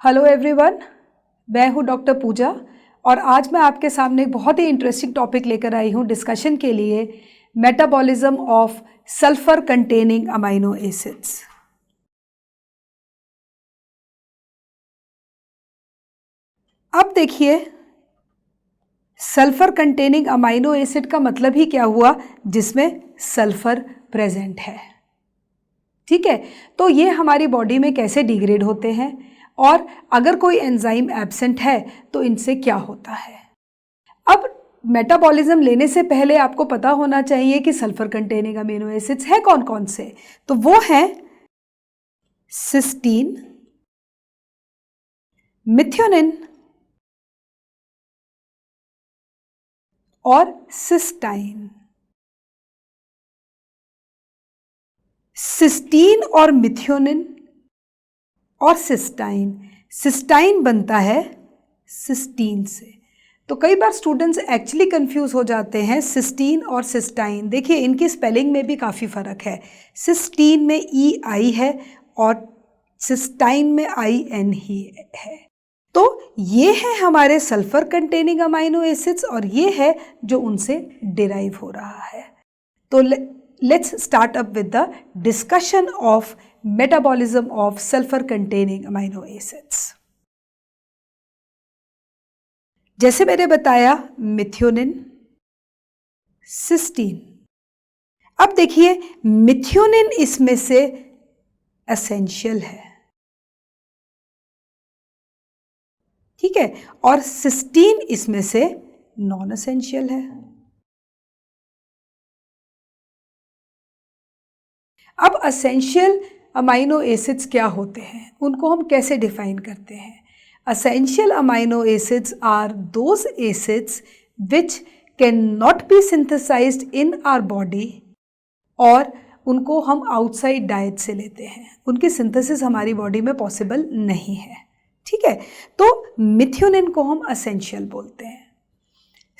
Hello everyone, मैं हूं doctor पूजा और आज मैं आपके सामने एक बहुत ही इंटरेस्टिंग टॉपिक लेकर आई हूं डिस्कशन के लिए, metabolism of sulphur containing amino acids. अब देखिए, सल्फर कंटेनिंग अमाइनो एसिड का मतलब ही क्या हुआ, जिसमें सल्फर प्रेजेंट है। ठीक है, तो ये हमारी बॉडी में कैसे डिग्रेड होते हैं और अगर कोई एंजाइम एब्सेंट है तो इनसे क्या होता है। अब मेटाबॉलिज्म लेने से पहले आपको पता होना चाहिए कि सल्फर कंटेनिंग अमीनो एसिड्स है कौन कौन से। तो वो हैं सिस्टीन, मिथ्योनिन और सिस्टाइन। सिस्टीन और मिथ्योनिन और सिस्टाइन, सिस्टाइन बनता है सिस्टीन से। तो कई बार स्टूडेंट्स एक्चुअली कंफ्यूज हो जाते हैं सिस्टीन और सिस्टाइन। देखिए, इनकी स्पेलिंग में भी काफ़ी फ़र्क है। सिस्टीन में ई आई है और सिस्टाइन में आई एन ही है। तो ये है हमारे सल्फर कंटेनिंग अमाइनो एसिड्स और ये है जो उनसे डिराइव हो रहा है। तो let's start up with the discussion of metabolism of sulphur containing amino acids. जैसे मैंने बताया, मिथ्योनिन, सिस्टीन। अब देखिए, मिथ्योनिन इसमें से एसेंशियल है, ठीक है, और सिस्टीन इसमें से नॉन एसेंशियल है। अब एसेंशियल अमाइनो एसिड्स क्या होते हैं, उनको हम कैसे डिफाइन करते हैं। Essential amino acids are those acids which cannot be synthesized in our body और उनको हम आउटसाइड डाइट से लेते हैं, उनकी सिंथेसिस हमारी बॉडी में पॉसिबल नहीं है। ठीक है, तो मिथ्योनिन को हम एसेंशियल बोलते हैं,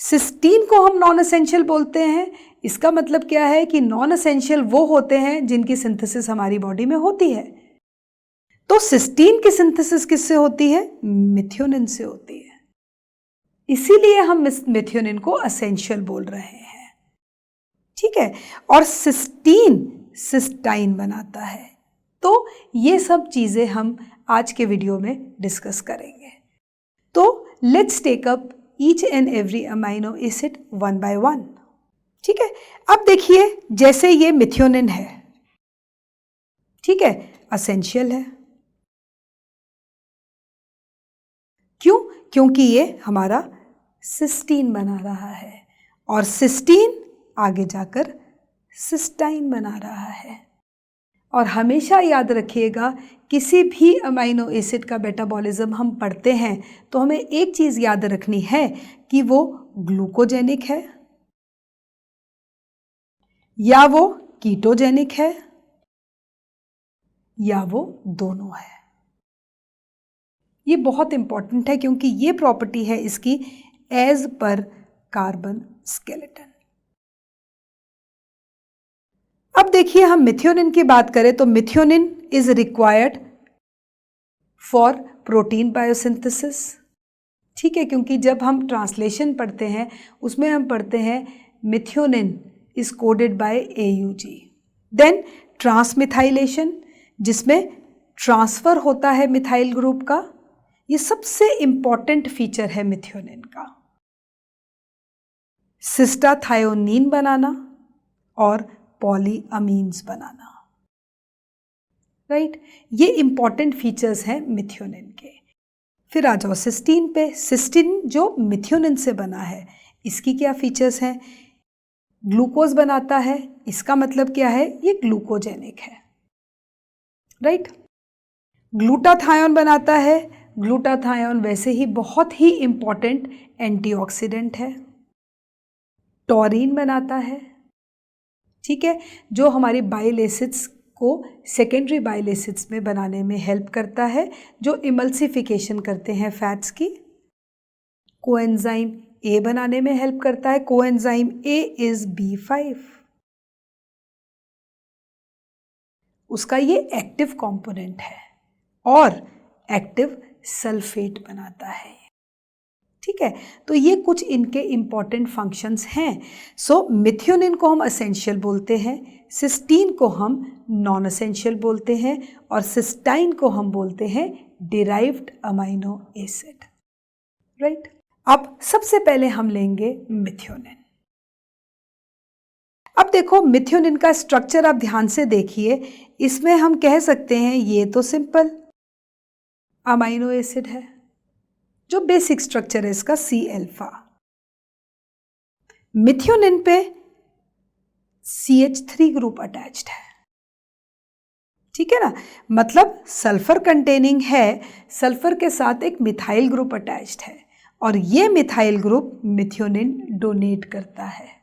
सिस्टीन को हम नॉन एसेंशियल बोलते हैं। इसका मतलब क्या है कि नॉन एसेंशियल वो होते हैं जिनकी सिंथेसिस हमारी बॉडी में होती है। तो सिस्टीन की सिंथेसिस किससे होती है? मिथ्योनिन से होती है। इसीलिए हम मिथ्योनिन को एसेंशियल बोल रहे हैं। ठीक है, और सिस्टीन सिस्टाइन बनाता है। तो ये सब चीजें हम आज के वीडियो में डिस्कस करेंगे। तो let's take up each and every amino acid one by one. ठीक है, अब देखिए, जैसे ये मिथ्योनिन है, ठीक है, एसेंशियल है। क्यों? क्योंकि ये हमारा सिस्टीन बना रहा है और सिस्टीन आगे जाकर सिस्टाइन बना रहा है। और हमेशा याद रखिएगा, किसी भी अमाइनो एसिड का मेटाबॉलिज्म हम पढ़ते हैं तो हमें एक चीज़ याद रखनी है कि वो ग्लूकोजेनिक है या वो कीटोजेनिक है या वो दोनों है। ये बहुत इंपॉर्टेंट है क्योंकि ये प्रॉपर्टी है इसकी एज पर कार्बन स्केलेटन। अब देखिए, हम मिथ्योनिन की बात करें तो methionine is required for protein biosynthesis. ठीक है, क्योंकि जब हम ट्रांसलेशन पढ़ते हैं उसमें हम पढ़ते हैं methionine is coded by AUG। Then transmethylation, जिसमें ट्रांसफर होता है मिथाइल ग्रुप का। ये सबसे इंपॉर्टेंट फीचर है मिथ्योनिन का। सिस्टाथायोनीन बनाना और पॉलीअमीन्स बनाना, राइट, ये इंपॉर्टेंट फीचर्स हैं मिथ्योनिन के। फिर आ जाओ सिस्टीन पे। सिस्टीन जो मिथ्योनिन से बना है, इसकी क्या फीचर्स हैं? ग्लूकोज बनाता है, इसका मतलब क्या है? ये ग्लूकोजेनिक है, राइट। ग्लूटाथायोन बनाता है, ग्लूटाथायोन वैसे ही बहुत ही इंपॉर्टेंट एंटीऑक्सीडेंट है। टॉरिन बनाता है, ठीक है, जो हमारी बाइल एसिड्स को सेकेंडरी बाइल एसिड्स में बनाने में हेल्प करता है, जो इमल्सिफिकेशन करते हैं फैट्स की। कोएंजाइम ए बनाने में हेल्प करता है। कोएंजाइम ए इज B5, उसका ये एक्टिव कंपोनेंट है और एक्टिव सल्फेट बनाता है। ठीक है, तो ये कुछ इनके इम्पॉर्टेंट फंक्शंस हैं। सो मिथ्योनिन को हम असेंशियल बोलते हैं, सिस्टीन को हम नॉन असेंशियल बोलते हैं और सिस्टाइन को हम बोलते हैं डिराइव्ड अमाइनो एसिड। राइट, अब सबसे पहले हम लेंगे मिथ्योनिन। अब देखो मिथ्योनिन का स्ट्रक्चर आप ध्यान से देखिए, इसमें हम कह सकते हैं ये तो सिंपल अमाइनो एसिड है, जो बेसिक स्ट्रक्चर है इसका सी अल्फा। मिथ्योनिन पे CH3 ग्रुप अटैच्ड है। ठीक है ना, मतलब सल्फर कंटेनिंग है, सल्फर के साथ एक मिथाइल ग्रुप अटैच्ड है और ये मिथाइल ग्रुप मिथ्योनिन डोनेट करता है।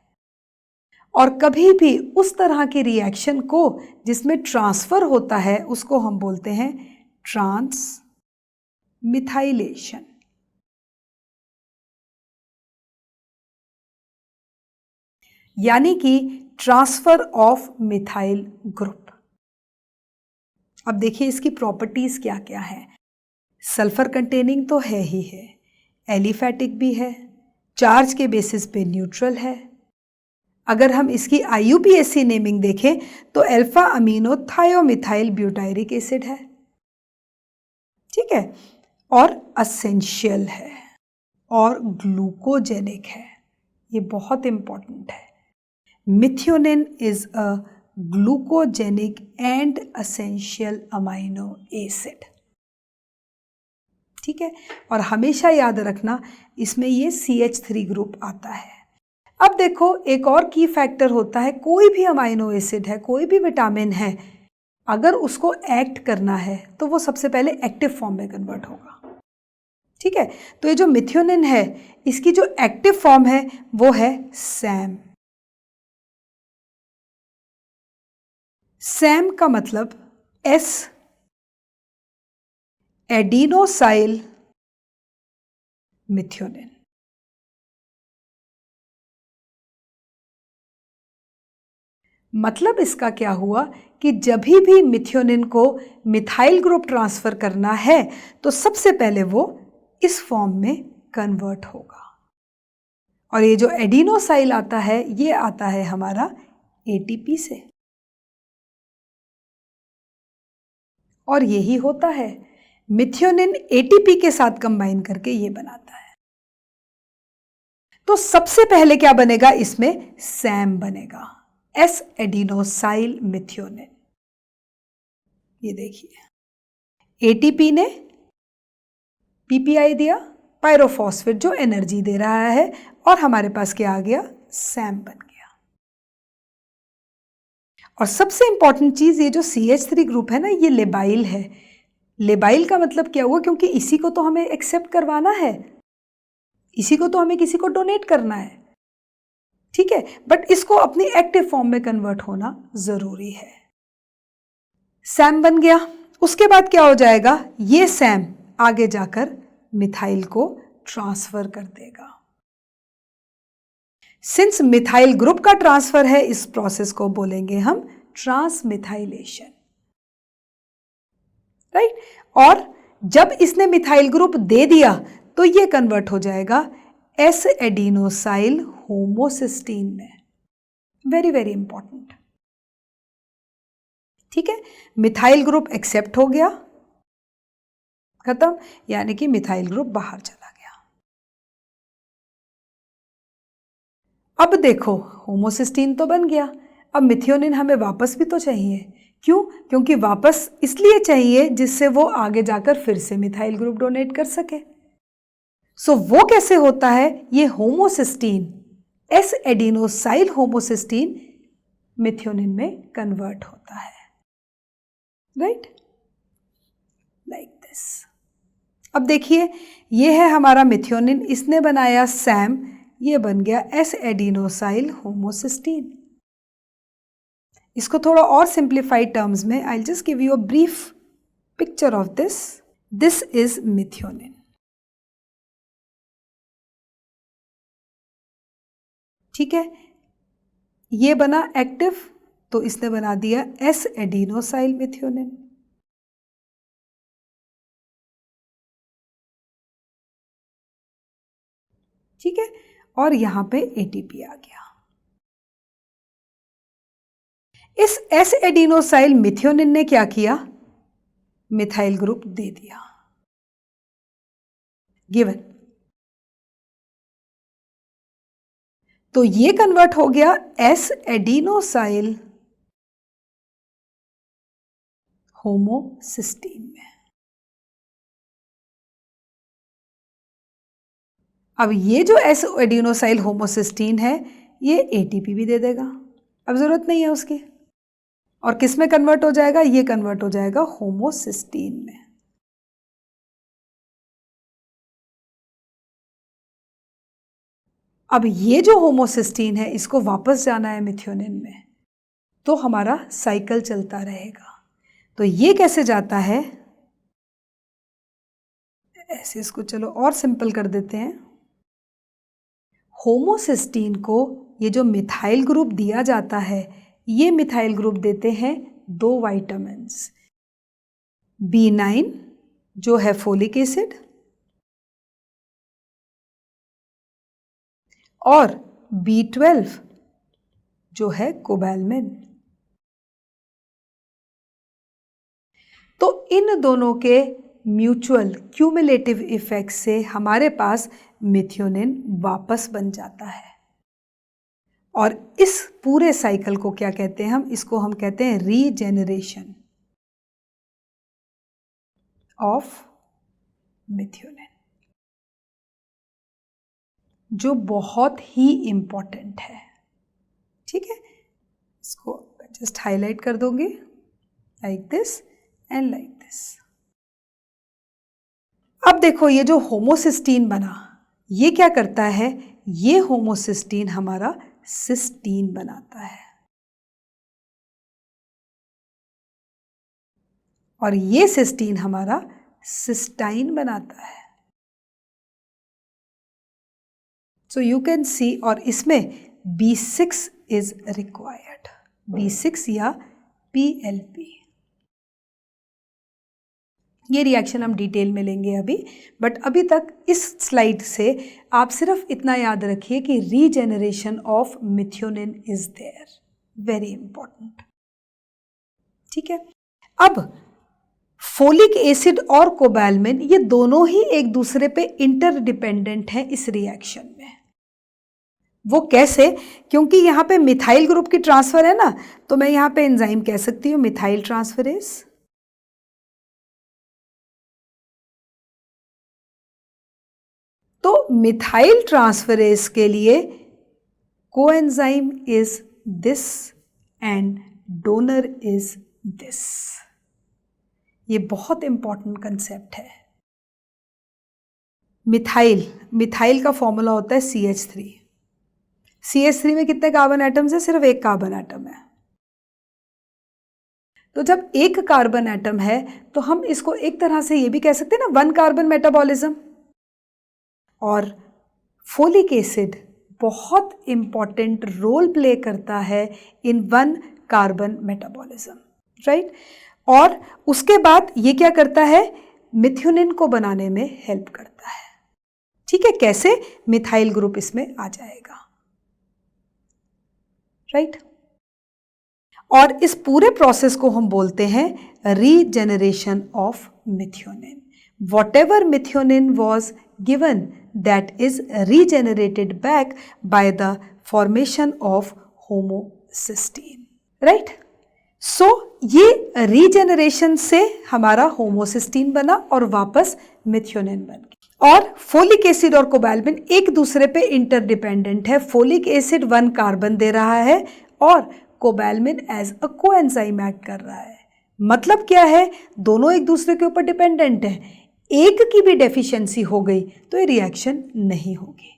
और कभी भी उस तरह की रिएक्शन को जिसमें ट्रांसफर होता है उसको हम बोलते हैं ट्रांस मिथाइलेशन। यानी कि ट्रांसफर ऑफ मिथाइल ग्रुप। अब देखिए इसकी प्रॉपर्टीज क्या क्या है। सल्फर कंटेनिंग तो है ही है, एलिफैटिक भी है, चार्ज के बेसिस पे न्यूट्रल है। अगर हम इसकी IUPAC नेमिंग देखें तो अल्फा अमीनो थायोमिथाइल ब्यूटायरिक एसिड है। ठीक है, और असेंशियल है और ग्लूकोजेनिक है। ये बहुत इंपॉर्टेंट है। Methionine is a glucogenic and essential amino acid. ठीक है, और हमेशा याद रखना इसमें ये CH3 ग्रुप आता है। अब देखो एक और की फैक्टर होता है, कोई भी अमाइनो एसिड है, कोई भी विटामिन है, अगर उसको एक्ट करना है तो वो सबसे पहले एक्टिव फॉर्म में कन्वर्ट होगा। ठीक है, तो ये जो मिथ्योनिन है इसकी जो एक्टिव फॉर्म है वो है सैम। सैम का मतलब S एडिनोसाइल मिथ्योनिन। मतलब इसका क्या हुआ कि जब भी मिथ्योनिन को मिथाइल ग्रुप ट्रांसफर करना है तो सबसे पहले वो इस फॉर्म में कन्वर्ट होगा। और ये जो एडिनोसाइल आता है ये आता है हमारा ATP से, और यही होता है मिथ्योनिन ATP के साथ कंबाइन करके ये बनाता है। तो सबसे पहले क्या बनेगा, इसमें सैम बनेगा, S एडिनोसाइल मिथ्योनिन। ये देखिए ATP ने PPI दिया, पायरोफॉस्फेट जो एनर्जी दे रहा है, और हमारे पास क्या आ गया, सैम बन गया। और सबसे इंपॉर्टेंट चीज ये जो CH3 ग्रुप है ना, ये लेबाइल है। लेबाइल का मतलब क्या हुआ, क्योंकि इसी को तो हमें एक्सेप्ट करवाना है, इसी को तो हमें किसी को डोनेट करना है। ठीक है, बट इसको अपनी एक्टिव फॉर्म में कन्वर्ट होना जरूरी है। सैम बन गया, उसके बाद क्या हो जाएगा, ये सैम आगे जाकर मिथाइल को ट्रांसफर कर देगा। सिंस मिथाइल ग्रुप का ट्रांसफर है, इस प्रोसेस को बोलेंगे हम ट्रांसमिथाइलेशन। राइट, और जब इसने मिथाइल ग्रुप दे दिया तो ये कन्वर्ट हो जाएगा S एडिनोसाइल होमोसिस्टीन में। Very very important. ठीक है, मिथाइल ग्रुप एक्सेप्ट हो गया, खत्म, यानी कि मिथाइल ग्रुप बाहर चला गया। अब देखो होमोसिस्टीन तो बन गया, अब मिथ्योनिन हमें वापस भी तो चाहिए। क्यों, क्योंकि वापस इसलिए चाहिए जिससे वो आगे जाकर फिर से मिथाइल ग्रुप डोनेट कर सके। सो वो कैसे होता है, ये homocysteine S adenosyl homocysteine methionine में कन्वर्ट होता है। Right, like this. अब देखिए ये है हमारा मिथ्योनिन, इसने बनाया सैम, ये बन गया S एडिनोसाइल होमोसिस्टीन। इसको थोड़ा और सिंप्लीफाइड टर्म्स में I just give you a brief picture of this. This is methionine. ठीक है, ये बना एक्टिव, तो इसने बना दिया S एडिनोसाइल मिथ्योनिन। ठीक है, और यहाँ पे ATP आ गया। इस एस एडिनोसाइल मिथ्योनिन ने क्या किया, मिथाइल ग्रुप दे दिया, गिवन। तो ये कन्वर्ट हो गया एस एडिनोसाइल होमोसिस्टीन में। अब ये जो एस एडिनोसाइल होमोसिस्टीन है ये ATP भी दे देगा, अब जरूरत नहीं है उसकी। और किस में कन्वर्ट हो जाएगा, ये कन्वर्ट हो जाएगा होमोसिस्टीन में। अब ये जो होमोसिस्टीन है इसको वापस जाना है मिथ्योनिन में, तो हमारा साइकिल चलता रहेगा। तो ये कैसे जाता है, ऐसे इसको चलो और सिंपल कर देते हैं। होमोसिस्टीन को ये जो मिथाइल ग्रुप दिया जाता है, ये मिथाइल ग्रुप देते हैं 2 विटामिन्स, B9 जो है फोलिक एसिड और B12 जो है कोबैलमिन। तो इन दोनों के म्यूचुअल क्यूमुलेटिव इफेक्ट से हमारे पास मिथ्योनिन वापस बन जाता है। और इस पूरे साइकिल को क्या कहते हैं हम, इसको हम कहते हैं रीजेनरेशन ऑफ मिथ्योनिन, जो बहुत ही इंपॉर्टेंट है। ठीक है, इसको जस्ट हाईलाइट कर दूंगी, like this and like this. अब देखो ये जो होमोसिस्टीन बना, ये क्या करता है, ये होमोसिस्टीन हमारा सिस्टीन बनाता है और ये सिस्टीन हमारा सिस्टाइन बनाता है। सो यू कैन सी, और इसमें B6 इज रिक्वायर्ड, B6 या PLP। ये रिएक्शन हम डिटेल में लेंगे अभी, बट अभी तक इस स्लाइड से आप सिर्फ इतना याद रखिए कि regeneration of methionine is there, very important. ठीक है, अब फोलिक एसिड और कोबैलमिन ये दोनों ही एक दूसरे पे इंटरडिपेंडेंट हैं इस रिएक्शन में। वो कैसे, क्योंकि यहाँ पे मिथाइल ग्रुप की ट्रांसफर है ना, तो मैं यहाँ पे एंजाइम कह सकती हूँ मिथाइल ट्रांसफरेज। तो मिथाइल ट्रांसफरेज के लिए coenzyme is this and donor is this. ये बहुत इंपॉर्टेंट कंसेप्ट है। मिथाइल का फॉर्मूला होता है CH3। CH3 में कितने कार्बन एटम्स है, सिर्फ एक कार्बन एटम है। तो जब एक कार्बन एटम है तो हम इसको एक तरह से ये भी कह सकते हैं ना, 1 कार्बन मेटाबॉलिज्म। और फोलिक एसिड बहुत इंपॉर्टेंट रोल प्ले करता है इन 1 कार्बन मेटाबॉलिज्म, राइट। और उसके बाद ये क्या करता है, मिथ्योनिन को बनाने में हेल्प करता है। ठीक है, कैसे, मिथाइल ग्रुप इसमें आ जाएगा, राइट। और इस पूरे प्रोसेस को हम बोलते हैं regeneration of methionine. Whatever methionine was given, that is regenerated back by the formation of homocysteine, right? So ये regeneration से हमारा होमोसिस्टीन बना और वापस मिथ्योनिन बन गया। और फोलिक एसिड और कोबैलमिन एक दूसरे पे इंटरडिपेंडेंट है। फोलिक एसिड 1 कार्बन दे रहा है और कोबैलमिन एज अ कोएंजाइम एक्ट कर रहा है। मतलब क्या है, दोनों एक दूसरे के ऊपर डिपेंडेंट है। एक की भी डेफिशिएंसी हो गई तो ये रिएक्शन नहीं होगी,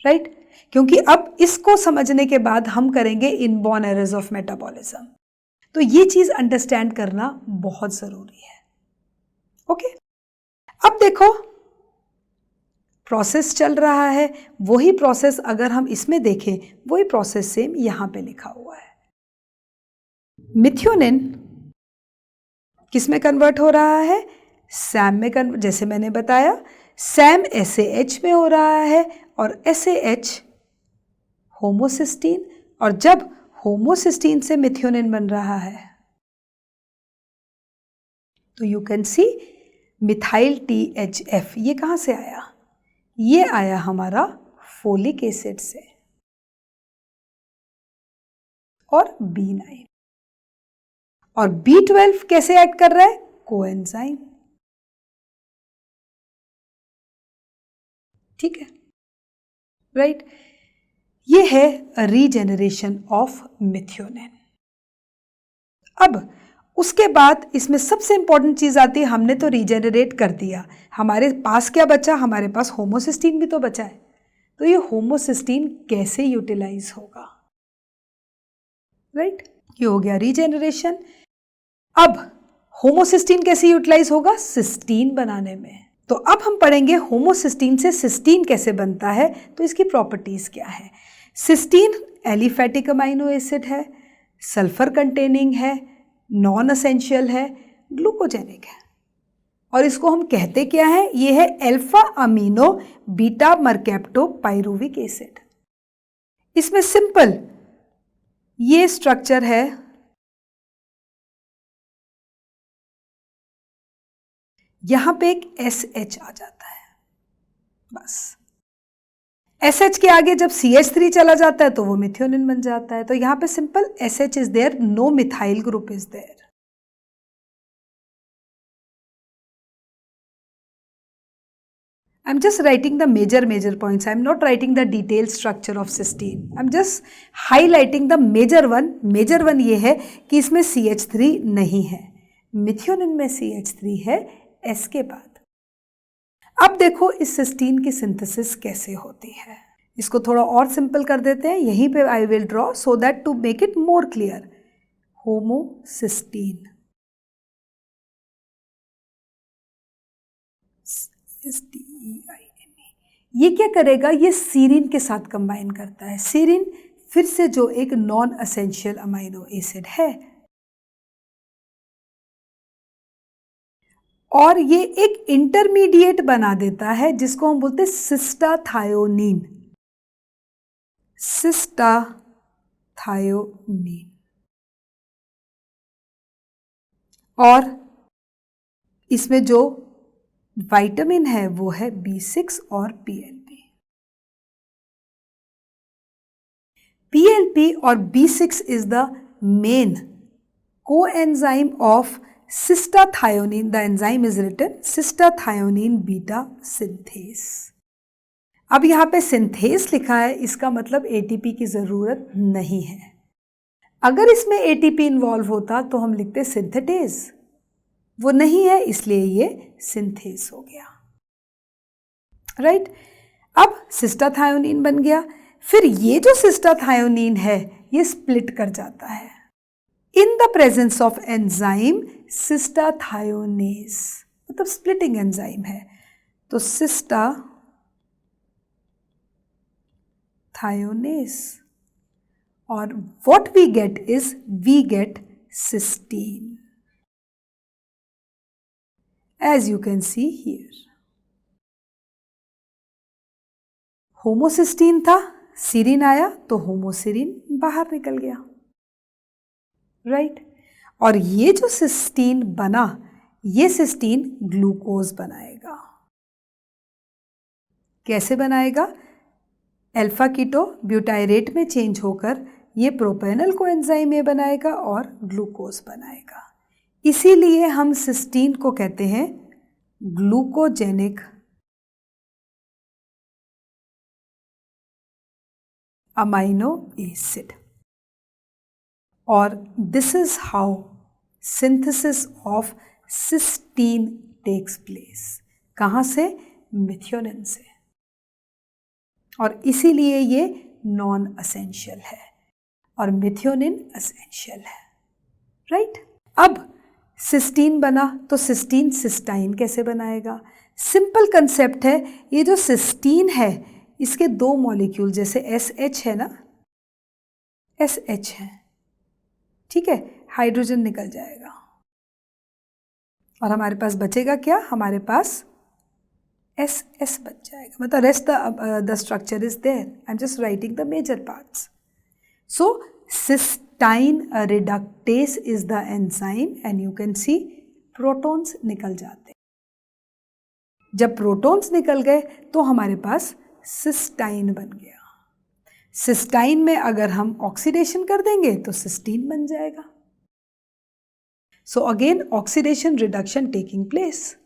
राइट। क्योंकि अब इसको समझने के बाद हम करेंगे इनबॉर्न एरर्स ऑफ मेटाबॉलिज्म। तो ये चीज अंडरस्टैंड करना बहुत जरूरी है। ओके, अब देखो प्रोसेस चल रहा है, वही प्रोसेस अगर हम इसमें देखें, वही प्रोसेस सेम यहां पे लिखा हुआ है। मिथ्योनिन किस में कन्वर्ट हो रहा है, सैम में जैसे मैंने बताया, सैम SAH में हो रहा है और SAH होमोसिस्टीन, और जब होमोसिस्टीन से मिथ्योनिन बन रहा है तो you can see methyl THF। ये कहाँ से आया? ये आया हमारा फोलिक एसिड से और B9। और B12 कैसे ऐड कर रहा है? कोएंजाइम। ठीक है, राइट। ये है रीजेनरेशन ऑफ मिथ्योनिन। अब उसके बाद इसमें सबसे इंपॉर्टेंट चीज आती है, हमने तो रीजेनरेट कर दिया, हमारे पास क्या बचा? हमारे पास होमोसिस्टीन भी तो बचा है। तो ये होमोसिस्टीन कैसे यूटिलाइज होगा? राइट, ये हो गया रीजेनरेशन। अब होमोसिस्टीन कैसे यूटिलाइज होगा? सिस्टीन बनाने में। तो अब हम पढ़ेंगे होमोसिस्टीन से सिस्टीन कैसे बनता है, तो इसकी प्रॉपर्टीज क्या है। सिस्टीन एलिफैटिक अमाइनो एसिड है, सल्फर कंटेनिंग है, नॉन असेंशियल है, ग्लूकोजेनिक है, और इसको हम कहते क्या है? ये है alpha amino beta mercapto pyruvic acid. इसमें सिंपल ये स्ट्रक्चर है, यहां पे एक SH आ जाता है, बस। SH के आगे जब CH3 चला जाता है तो वो मिथ्योनिन बन जाता है। तो यहां पे simple SH is there, no methyl group is there. I'm just writing the major points. I'm not writing the detailed structure of cysteine. I'm just highlighting the major one. Major one ये है कि इसमें CH3 नहीं है, methionine में CH3 है S के बाद। अब देखो इस सिस्टीन की सिंथेसिस कैसे होती है, इसको थोड़ा और सिंपल कर देते हैं। यहीं पे I will draw so that to make it more clear. Homocysteine, ये क्या करेगा? ये सीरिन के साथ कंबाइन करता है। सीरिन फिर से जो एक नॉन असेंशियल अमाइनो एसिड है, और ये एक इंटरमीडिएट बना देता है जिसको हम बोलते हैं सिस्टाथायोनीन। सिस्टाथायोनीन, और इसमें जो विटामिन है वो है B6 और PLP। PLP और B6 is the main coenzyme of cystathionine. The enzyme is written cystathionine beta synthase. अब यहाँ पे सिंथेस लिखा है, इसका मतलब ATP की ज़रूरत नहीं है। अगर इसमें ATP इन्वॉल्व होता तो हम लिखते सिंथेटेज, वो नहीं है इसलिए ये सिंथेस हो गया। राइट, अब सिस्टाथायोनीन बन गया। फिर ये जो सिस्टाथायोनीन है ये स्प्लिट कर जाता है in the presence of enzyme cystathionase, मतलब स्प्लिटिंग एंजाइम है। तो सिस्टाथायोनेस, और what we get cysteine, as you can see here. Homocysteine था, सीरिन आया तो होमोसिरिन बाहर निकल गया। राइट, और ये जो सिस्टीन बना, ये सिस्टीन ग्लूकोज बनाएगा। कैसे बनाएगा? अल्फा कीटो ब्यूटायरेट में चेंज होकर ये प्रोपेनल कोएंजाइम में बनाएगा और ग्लूकोज बनाएगा। इसीलिए हम सिस्टीन को कहते हैं ग्लूकोजेनिक अमाइनो एसिड। और this is how synthesis of cysteine takes place. कहाँ से? मिथ्योनिन से। और इसीलिए ये नॉन असेंशियल है और मिथ्योनिन असेंशियल है। राइट, अब सिस्टीन बना तो सिस्टीन सिस्टाइन कैसे बनाएगा? सिंपल कंसेप्ट है, ये जो सिस्टीन है इसके दो मॉलिक्यूल, जैसे SH है ना, SH है, ठीक है, हाइड्रोजन निकल जाएगा और हमारे पास बचेगा क्या? हमारे पास एस एस बच जाएगा, मतलब rest the structure is there, I am just writing the major parts. So cystine reductase is the enzyme and you can see protons निकल जाते हैं. जब प्रोटॉन्स निकल गए तो हमारे पास सिस्टाइन बन गया. सिस्टाइन में अगर हम ऑक्सीडेशन कर देंगे तो सिस्टीन बन जाएगा. So again oxidation reduction taking place.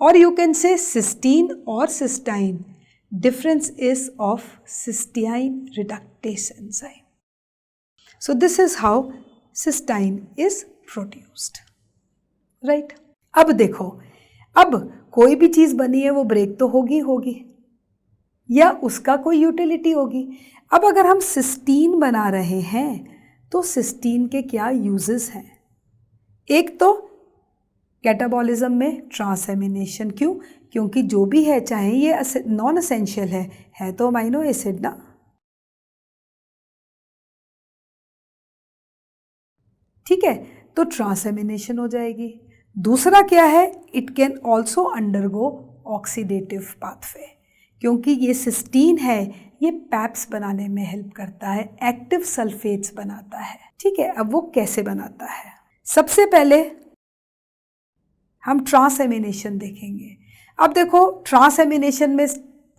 और यू कैन से सिस्टीन और cysteine, difference is of cysteine reductase enzyme. So this is how cysteine is produced. Right? अब देखो, अब कोई भी चीज़ बनी है वो ब्रेक तो होगी या उसका कोई यूटिलिटी होगी. अब अगर हम सिस्टीन बना रहे हैं तो सिस्टीन के क्या यूजेस हैं? एक तो कैटाबॉलिज्म में ट्रांसएमिनेशन. क्यों? क्योंकि जो भी है, चाहे ये नॉन एसेंशियल है तो अमाइनो एसिड ना. ठीक है, तो ट्रांसएमिनेशन हो जाएगी. दूसरा क्या है? It can also undergo oxidative pathway. क्योंकि ये सिस्टीन है, ये पैप्स बनाने में हेल्प करता है, एक्टिव सल्फेट्स बनाता है. ठीक है, अब वो कैसे बनाता है? सबसे पहले हम ट्रांसएमिनेशन देखेंगे. अब देखो, ट्रांसएमिनेशन में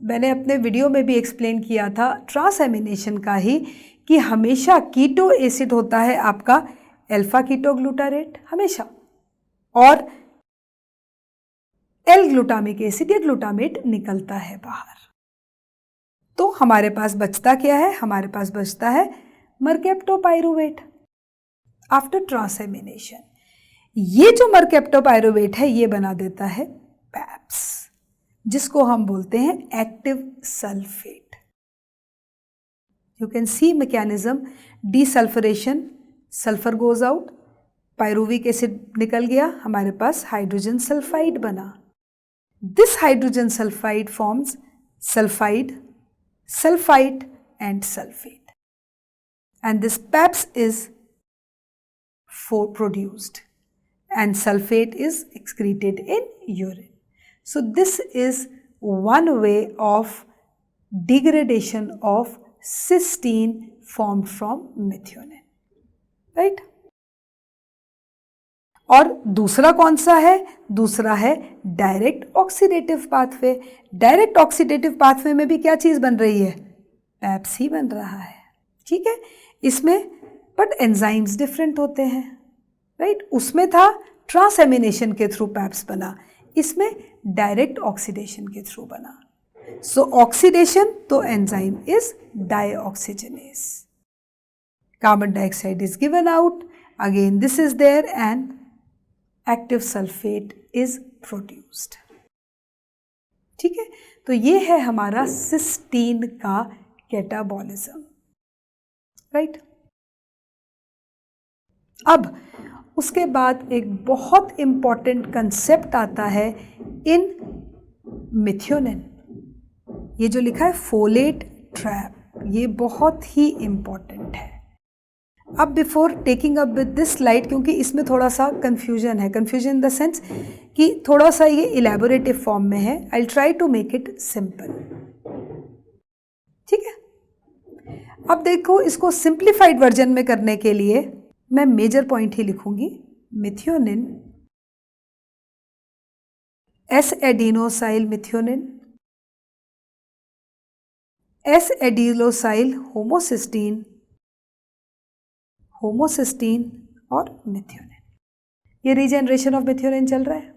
मैंने अपने वीडियो में भी एक्सप्लेन किया था ट्रांसएमिनेशन का ही, कि हमेशा कीटो एसिड होता है आपका अल्फा कीटो ग्लूटारेट हमेशा, और एल ग्लूटामिक एसिड या ग्लूटामेट निकलता है बाहर. तो हमारे पास बचता क्या है? हमारे पास बचता है मरकेप्टोपाइरुवेट आफ्टर ट्रांसएमिनेशन. ये जो मरकेप्टोपाइरुवेट है ये बना देता है पैप्स, जिसको हम बोलते हैं active sulphate. You can see mechanism. Desulphuration, sulphur goes out, pyruvic acid निकल गया, हमारे पास हाइड्रोजन सल्फाइड बना. This hydrogen sulphide forms sulphide, sulphide and sulphate, and this PAPS is produced and sulfate is excreted in urine. So this is one way of degradation of cysteine formed from methionine, right? और दूसरा कौन सा है? दूसरा है direct oxidative pathway. Direct oxidative pathway में भी क्या चीज़ बन रही है? पैप्स ही बन रहा है. ठीक है, इसमें बट एंजाइम्स डिफरेंट होते हैं, राइट? उसमें था ट्रांसएमिनेशन के थ्रू पैप्स बना, इसमें डायरेक्ट ऑक्सीडेशन के थ्रू बना. सो ऑक्सीडेशन तो enzyme is dioxygenase. Carbon dioxide is given out, again this is there and active sulphate is produced. ठीक है, तो ये है हमारा सिस्टीन का कैटाबॉलिज्म, राइट? अब उसके बाद एक बहुत इम्पॉर्टेंट कंसेप्ट आता है इन मिथ्योनिन. ये जो लिखा है फोलेट ट्रैप, ये बहुत ही इम्पॉर्टेंट है. अब before taking up with this slide, क्योंकि इसमें थोड़ा सा कन्फ्यूजन है, कन्फ्यूजन इन द सेंस कि थोड़ा सा ये इलेबोरेटिव फॉर्म में है. I will try to make it simple. ठीक है, अब देखो, इसको सिंप्लीफाइड वर्जन में करने के लिए मैं मेजर पॉइंट ही लिखूंगी. Methionine, S adenosyl methionine, S adenosyl homocysteine, homocysteine और मिथ्योनिन. ये रीजेनरेशन ऑफ मिथ्योनिन चल रहा है.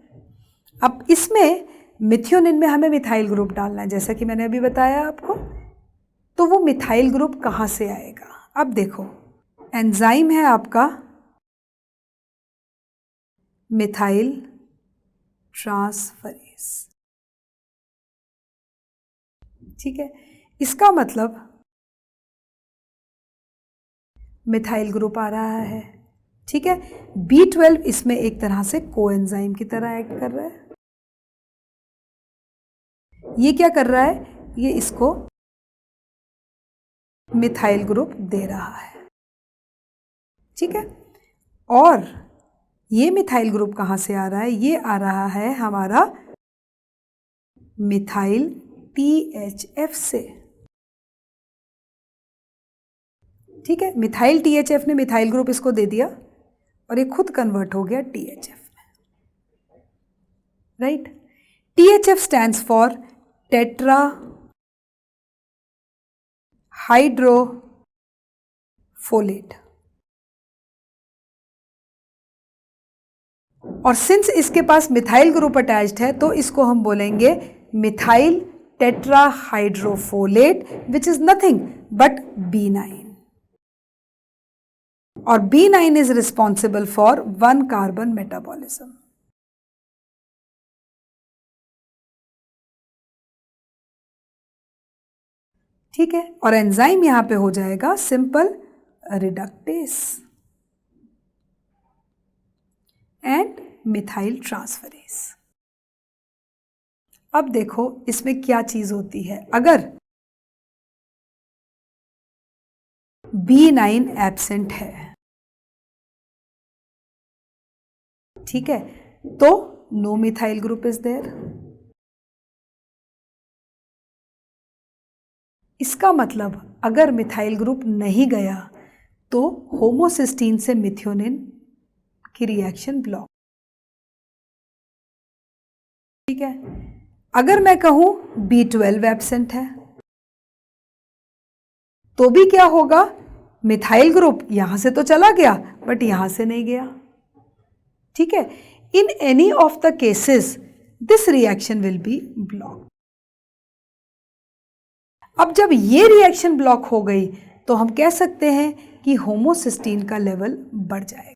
अब इसमें मिथ्योनिन में हमें मिथाइल ग्रुप डालना है, जैसा कि मैंने अभी बताया आपको. तो वो मिथाइल ग्रुप कहाँ से आएगा? अब देखो, एंजाइम है आपका मिथाइल ट्रांसफरेज. ठीक है, इसका मतलब मिथाइल ग्रुप आ रहा है. ठीक है, B12 इसमें एक तरह से कोएंजाइम की तरह एक्ट कर रहा है. ये क्या कर रहा है? ये इसको मिथाइल ग्रुप दे रहा है. ठीक है, और ये मिथाइल ग्रुप कहाँ से आ रहा है? ये आ रहा है हमारा मिथाइल THF से। ठीक है, मिथाइल THF ने मिथाइल ग्रुप इसको दे दिया और ये खुद कन्वर्ट हो गया THF में, right. THF stands for tetra hydrofolate, और सिंस इसके पास मिथाइल ग्रुप अटैच्ड है तो इसको हम बोलेंगे methyl tetra hydrofolate, which is nothing but B9, और B9 is responsible for 1 carbon metabolism. ठीक है, और एंजाइम यहां पे हो जाएगा simple reductase and methyl transferase. अब देखो इसमें क्या चीज होती है, अगर B9 एब्सेंट है, ठीक है, तो no methyl group is there. इसका मतलब अगर मिथाइल ग्रुप नहीं गया तो होमोसिस्टीन से मिथ्योनिन की रिएक्शन ब्लॉक। ठीक है, अगर मैं कहूं B12 एब्सेंट है तो भी क्या होगा, मिथाइल ग्रुप यहां से तो चला गया बट यहां से नहीं गया। ठीक है, in any of the cases this reaction will be block. अब जब ये रिएक्शन ब्लॉक हो गई तो हम कह सकते हैं कि होमोसिस्टीन का लेवल बढ़ जाएगा।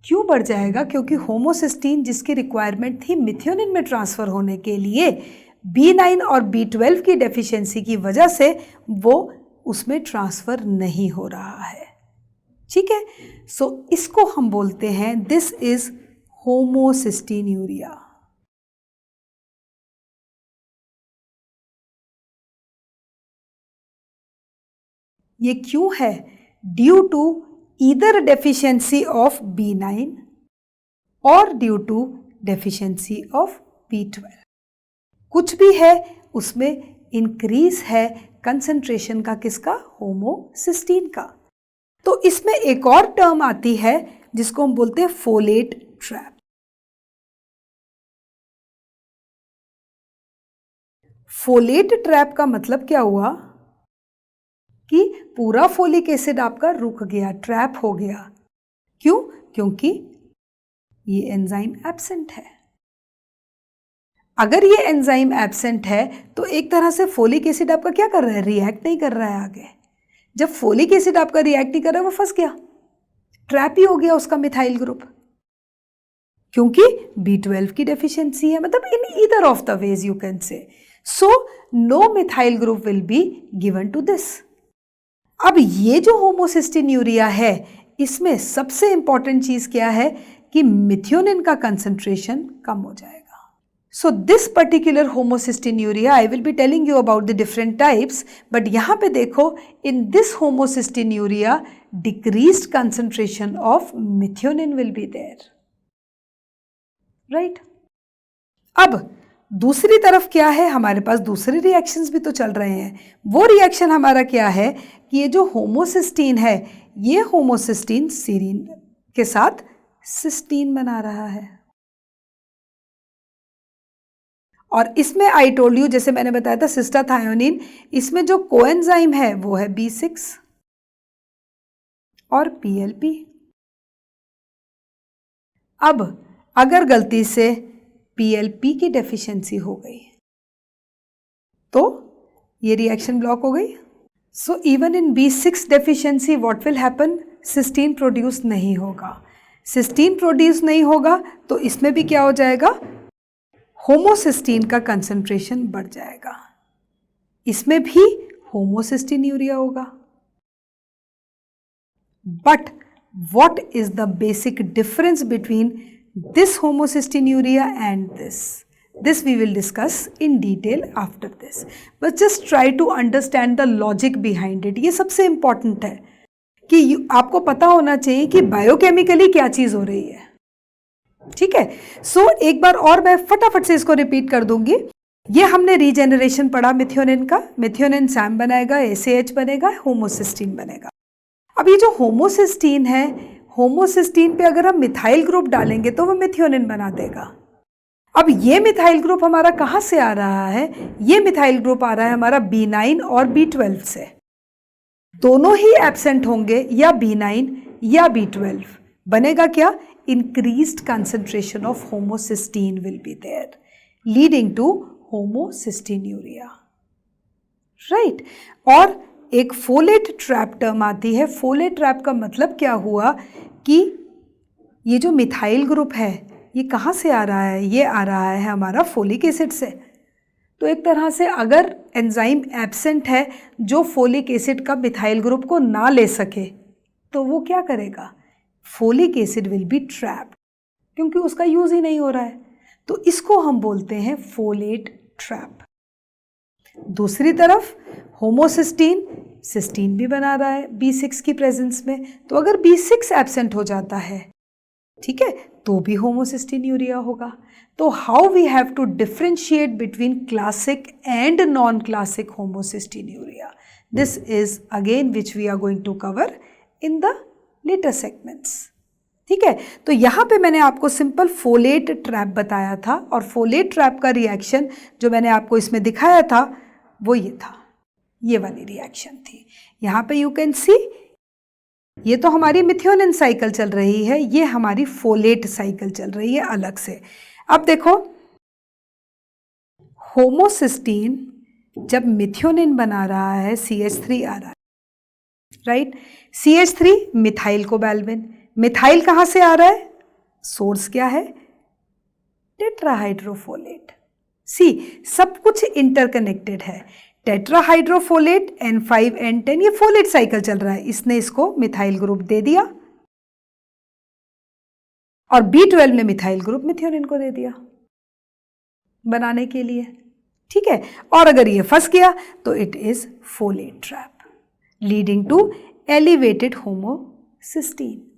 क्यों बढ़ जाएगा, क्योंकि होमोसिस्टीन जिसकी रिक्वायरमेंट थी मिथ्योनिन में ट्रांसफर होने के लिए, B9 और B12 की डेफिशिएंसी की वजह से वो उसमें ट्रांसफर नहीं हो रहा है। ठीक है, सो इसको हम बोलते हैं दिस इज होमोसिस्टीन्यूरिया। ये क्यों है, due to either deficiency of B9 और due to deficiency of B12। कुछ भी है उसमें इंक्रीज है कंसंट्रेशन का, किसका, होमोसिस्टीन का। तो इसमें एक और टर्म आती है जिसको हम बोलते हैं फोलेट ट्रैप। फोलेट ट्रैप का मतलब क्या हुआ कि पूरा फोलिक एसिड आपका रुक गया, ट्रैप हो गया। क्यों, क्योंकि ये एंजाइम एब्सेंट है। अगर ये एंजाइम एब्सेंट है तो एक तरह से फोलिक एसिड आपका क्या कर रहा है, रिएक्ट नहीं कर रहा है आगे। जब फोलिक एसिड आपका रिएक्ट नहीं कर रहा है, वो फंस गया, ट्रैप ही हो गया उसका मिथाइल ग्रुप, क्योंकि B12 की डेफिशिएंसी है। मतलब in either of the ways you can say, so no methyl group will be given to this. अब ये जो होमोसिस्टीन्यूरिया है, इसमें सबसे इंपॉर्टेंट चीज क्या है कि मिथ्योनिन का कंसंट्रेशन कम हो जाएगा। So this particular homocystinuria, I will be telling you about the different types, but यहाँ पे देखो, in this homocystinuria, decreased concentration of methionine will be there, right? अब दूसरी तरफ क्या है, हमारे पास दूसरे रिएक्शंस भी तो चल रहे हैं। वो रिएक्शन हमारा क्या है कि ये जो होमोसिस्टीन है, ये होमोसिस्टीन सीरीन के साथ सिस्टीन बना रहा है, और इसमें आई टोल्ड यू, जैसे मैंने बताया था सिस्टाथायोनिन, इसमें जो कोएंजाइम है वो है B6 और PLP। अब अगर गलती से PLP की डेफिशिएंसी हो गई तो ये रिएक्शन ब्लॉक हो गई। So even in B6 deficiency what will happen, cysteine produce नहीं होगा। सिस्टीन प्रोड्यूस नहीं होगा तो इसमें भी क्या हो जाएगा, होमोसिस्टीन का कंसंट्रेशन बढ़ जाएगा, इसमें भी होमोसिस्टीन्यूरिया होगा। But what is the basic difference between this homocystinuria and this we will discuss in detail after this, but just try to understand the logic behind it. ये सबसे इंपॉर्टेंट है कि आपको पता होना चाहिए कि बायोकेमिकली क्या चीज हो रही है। ठीक है। सो एक बार और मैं फटाफट से इसको रिपीट कर दूंगी। ये हमने रीजेनरेशन पढ़ा मिथ्योनिन का, मिथ्योनिन सैम बनाएगा, एसएएच बनेगा, होमोसिस्टीन बनेगा। अब ये जो होमोसिस्टीन है, होमोसिस्टीन पे अगर हम मिथाइल ग्रुप डालेंगे तो वो मिथ्योनिन बना देगा। अब ये मिथाइल ग्रुप हमारा कहाँ से आ रहा है? ये मिथाइल ग्रुप आ रहा है हमारा B9 और B12 से। दोनों ही एब्सेंट होंगे, या B9 या B12। बनेगा क्या? Increased concentration of homocysteine will be there, leading to homocystinuria, right. और एक फोलेट ट्रैप टर्म आती है। फोलेट ट्रैप का मतलब क्या हुआ कि ये जो मिथाइल ग्रुप है ये कहाँ से आ रहा है? ये आ रहा है हमारा फोलिक एसिड से। तो एक तरह से अगर एंजाइम एब्सेंट है जो फोलिक एसिड का मिथाइल ग्रुप को ना ले सके तो वो क्या करेगा? Folic acid will be trap, क्योंकि उसका यूज ही नहीं हो रहा है। तो इसको हम बोलते हैं फोलेट ट्रैप। दूसरी तरफ होमोसिस्टीन सिस्टीन भी बना रहा है B6 की प्रेजेंस में। तो अगर B6 एब्सेंट हो जाता है, ठीक है, तो भी होमोसिस्टीन्यूरिया होगा। तो how we have to differentiate between classic and non classic homocystinuria, this is again which we are going to cover in the later segments. ठीक है, तो यहाँ पे मैंने आपको सिंपल फोलेट ट्रैप बताया था, और फोलेट ट्रैप का रिएक्शन जो मैंने आपको इसमें दिखाया था वो ये था, ये वाली रिएक्शन थी। यहाँ पे यू कैन सी, ये तो हमारी मिथ्योनिन साइकिल चल रही है, ये हमारी फोलेट साइकिल चल रही है अलग से। अब देखो, होमोसिस्टीन जब मिथ्योनिन बना रहा है CH3 आ रहा है, राइट। CH3 मिथाइल कोबैल्विन, मिथाइल कहाँ से आ रहा है? सोर्स क्या है? टेट्राहाइड्रोफोलेट। सी, सब कुछ इंटरकनेक्टेड है। टेट्राहाइड्रोफोलेट N5 N10, ये फोलेट साइकिल चल रहा है, इसने इसको मिथाइल ग्रुप दे दिया, और B12 ने मिथाइल ग्रुप मिथ्योनिन को दे दिया बनाने के लिए। ठीक है, और अगर ये फंस गया तो it is folate trap, leading to elevated homocysteine.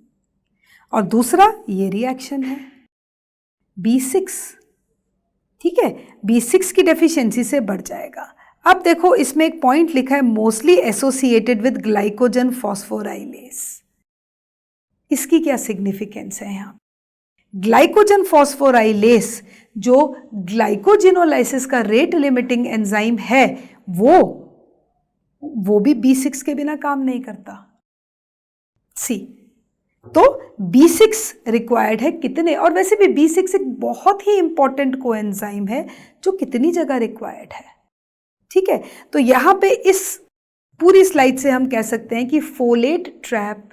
और दूसरा ये रिएक्शन है B6, ठीक है, B6 की डेफिशिएंसी से बढ़ जाएगा। अब देखो, इसमें एक पॉइंट लिखा है, mostly associated with glycogen phosphorylase. इसकी क्या सिग्निफिकेंस है यहाँ? ग्लाइकोजन फॉस्फोराइलेस जो ग्लाइकोजिनोलाइसिस का रेट लिमिटिंग एंजाइम है, वो भी B6 के बिना काम नहीं करता। सी, तो B6 रिक्वायर्ड है कितने, और वैसे भी B6 एक बहुत ही इंपॉर्टेंट कोएंजाइम है जो कितनी जगह रिक्वायर्ड है। ठीक है, तो यहां पे इस पूरी स्लाइड से हम कह सकते हैं कि फोलेट ट्रैप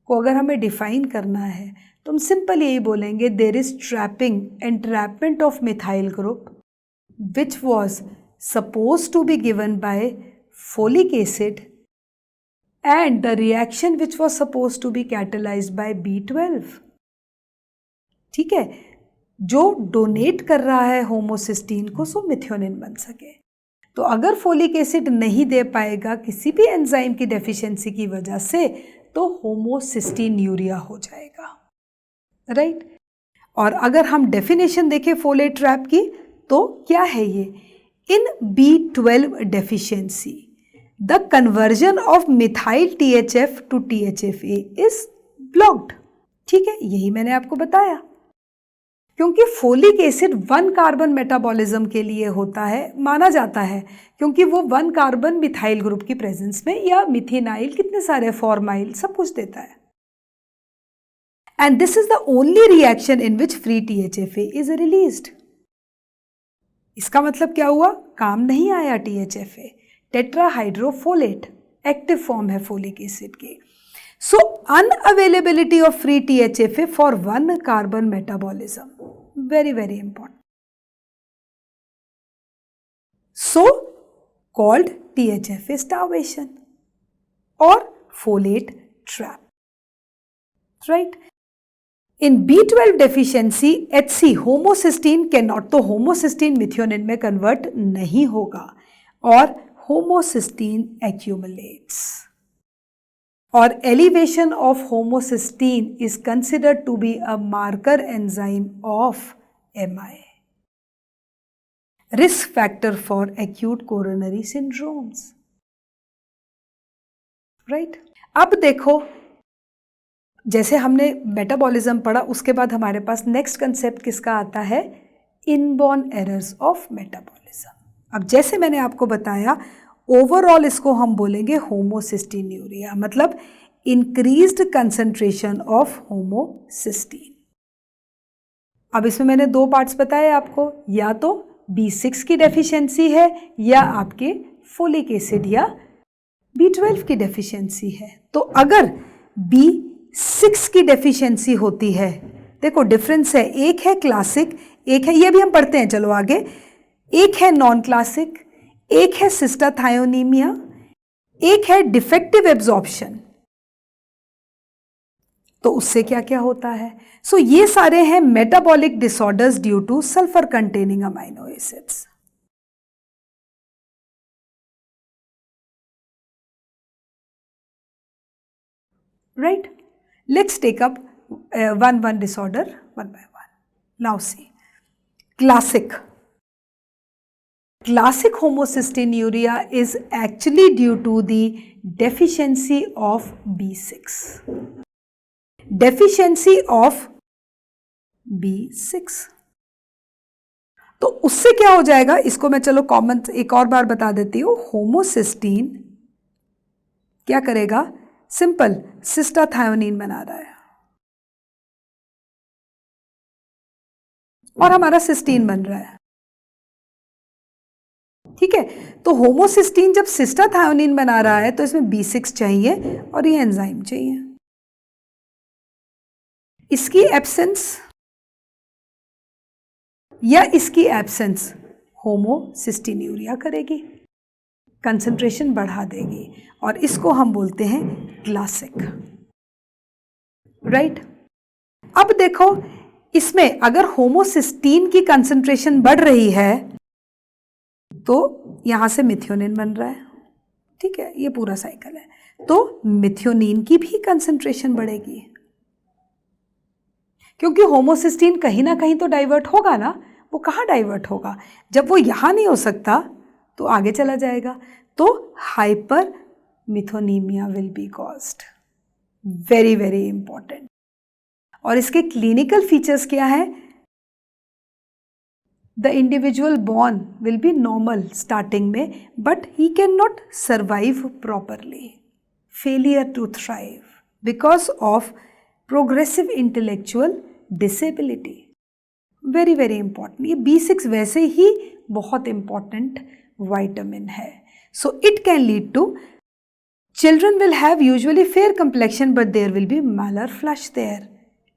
को अगर हमें डिफाइन करना है तो हम सिंपल यही बोलेंगे, there is trapping, entrapment of methyl group which was suppose to be given by folic acid and the reaction which was supposed to be catalyzed by B12, ठीक है, जो डोनेट कर रहा है होमोसिस्टीन को सो मिथ्योनिन बन सके। तो अगर फोलिक एसिड नहीं दे पाएगा किसी भी एंजाइम की डेफिशिएंसी की वजह से, तो होमोसिस्टीन्यूरिया हो जाएगा, राइट। और अगर हम डेफिनेशन देखें फोलेट ट्रैप की, तो क्या है ये? इन B12 deficiency the conversion of methyl THF to THFA is blocked। ठीक है, यही मैंने आपको बताया, क्योंकि फोलिक एसिड 1 कार्बन मेटाबॉलिज्म के लिए होता है, माना जाता है, क्योंकि वो 1 कार्बन मिथाइल ग्रुप की प्रेजेंस में, या मिथेनाइल, कितने सारे फॉर्माइल, सब कुछ देता है। And this is the only reaction in which free THFA is released. इसका मतलब क्या हुआ? काम नहीं आया THFA, टेट्राहाइड्रोफोलेट एक्टिव फॉर्म है फोलिक एसिड की। So unavailability of free THFA for 1 carbon metabolism, very very important, so called THFA starvation और folate trap, right. In B12 deficiency HC homocysteine can not, तो homocysteine methionine में convert नहीं होगा और homocysteine accumulates। और elevation of homocysteine is considered to be a marker enzyme of MI, risk factor for acute coronary syndromes. Right, अब देखो, जैसे हमने मेटाबॉलिज्म पढ़ा, उसके बाद हमारे पास नेक्स्ट कंसेप्ट किसका आता है? Inborn errors of metabolism. अब जैसे मैंने आपको बताया, ओवरऑल इसको हम बोलेंगे होमोसिस्टीन्यूरिया, मतलब इंक्रीज्ड कंसंट्रेशन ऑफ होमोसिस्टीन। अब इसमें मैंने दो पार्ट्स बताए आपको, या तो B6 की डेफिशिएंसी है या आपके फोलिक एसिड या B12 की डेफिशिएंसी है। तो अगर B6 की डेफिशिएंसी होती है, देखो डिफरेंस है, एक है क्लासिक, एक है, ये भी हम पढ़ते हैं, चलो आगे, एक है नॉन क्लासिक, एक है सिस्टाथायोनीमिया, एक है डिफेक्टिव एब्जॉर्प्शन। तो उससे क्या क्या होता है? सो ये सारे हैं metabolic disorders due to sulphur containing amino acids. Right, let's take up one disorder one by one. Now see, classic homocystinuria is actually due to the deficiency of B6. Deficiency of B6. तो उससे क्या हो जाएगा, इसको मैं चलो common एक और बार बता देती हूँ। होमोसिस्टीन क्या करेगा? सिंपल सिस्टाथायोनीन बना रहा है और हमारा सिस्टीन बन रहा है। ठीक है, तो होमोसिस्टीन जब सिस्टाथायोनीन बना रहा है तो इसमें B6 चाहिए और ये एंजाइम चाहिए। इसकी एब्सेंस या इसकी एब्सेंस होमोसिस्टीन्यूरिया करेगी, कंसंट्रेशन बढ़ा देगी, और इसको हम बोलते हैं क्लासिक। राइट, अब देखो, इसमें अगर होमोसिस्टीन की कंसंट्रेशन बढ़ रही है तो यहां से मिथ्योनिन बन रहा है। ठीक है, ये पूरा साइकिल है, तो मिथ्योनिन की भी कंसंट्रेशन बढ़ेगी, क्योंकि होमोसिस्टीन कहीं ना कहीं तो डाइवर्ट होगा ना। वो कहाँ डाइवर्ट होगा? जब वो यहां नहीं हो सकता तो आगे चला जाएगा, तो hyper methioninaemia will be caused. Very very important. और इसके क्लिनिकल फीचर्स क्या है? The individual born will be normal starting में, but he can not survive properly, failure to thrive because of progressive intellectual disability. Very very important. ये B6 वैसे ही बहुत important vitamin है। So it can lead to, children will have usually fair complexion, but there will be malar flush there,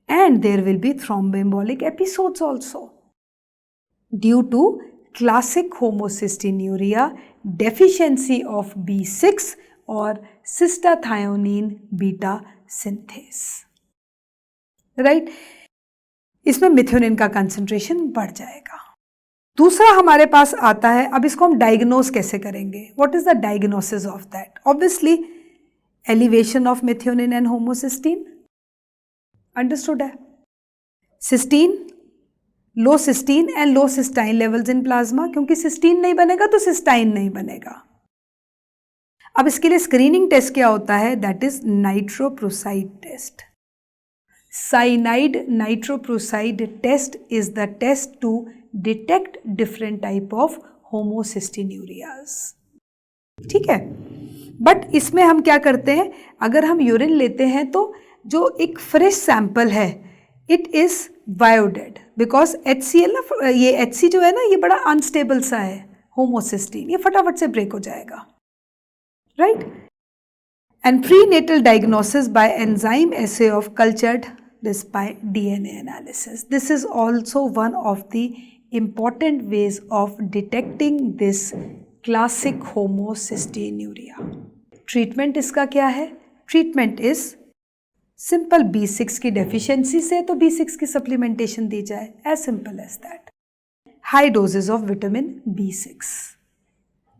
and there will be thromboembolic episodes also due to classic homocystinuria, deficiency of B6 और cystathionine beta synthase. Right? इसमें methionine का concentration बढ़ जाएगा। दूसरा हमारे पास आता है, अब इसको हम डायग्नोज कैसे करेंगे? What is the diagnosis of that? Obviously elevation of methionine and homocysteine, understood है। Cysteine, low cysteine and low cystine levels in plasma, क्योंकि सिस्टीन नहीं बनेगा तो सिस्टाइन नहीं बनेगा। अब इसके लिए स्क्रीनिंग टेस्ट क्या होता है? That is nitroprusside test. Cyanide nitroprusside test is the test to detect different type of homocystinuria. ठीक है, बट इसमें हम क्या करते हैं? अगर हम यूरिन लेते हैं तो जो एक फ्रेश सैंपल है, इट इज बायोडेड, बिकॉज HCl ना, ये HC जो है ना, ये बड़ा अनस्टेबल सा है। होमोसिस्टीन ये फटाफट से ब्रेक हो जाएगा। Right, and prenatal diagnosis by enzyme assay of cultured this by DNA analysis. This is also one of the important ways of detecting this classic homocystinuria. Treatment इसका क्या है? Treatment is simple, B6 की deficiency से तो B6 की supplementation दी जाए, as simple as that. High doses of vitamin B6